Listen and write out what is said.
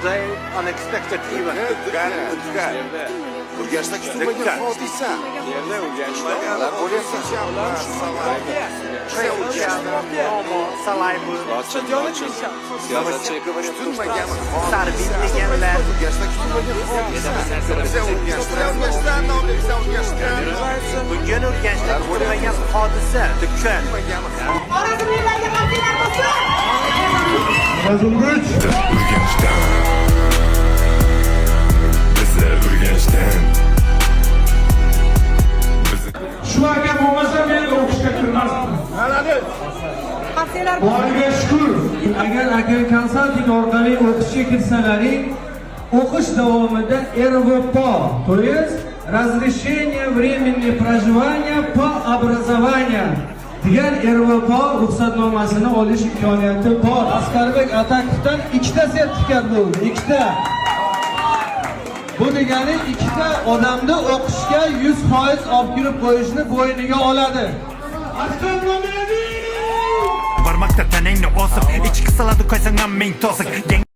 today unexpected event. Urganchda kutilmagan hodisa. Yerda Urganchda siyosatchi kutilmagan Sarbiy deganlar bugun Urganchda kutilmagan hodisa dukkan. Urganchdan bizni Urganchdan Shu aka bo'lmasa men o'qishga kirmasdim. Boriga shukur. Agar aka konsalting orqali o'qishga kirsalaring, o'qish davomida РВП, то есть разрешение временного проживания по образованию degan РВП ruxsatnomasini olish imkoniyati bor. Askarbek Atakovdan 2 ta sertifikat bo'ldi. 2 ta. Bu degani 2 ta odamni o'qishga 100% olib kirib qo'yishni bo'yniga oladi. barmoqda tanangni osib ichki saladi qo'ysang ham ming to'siq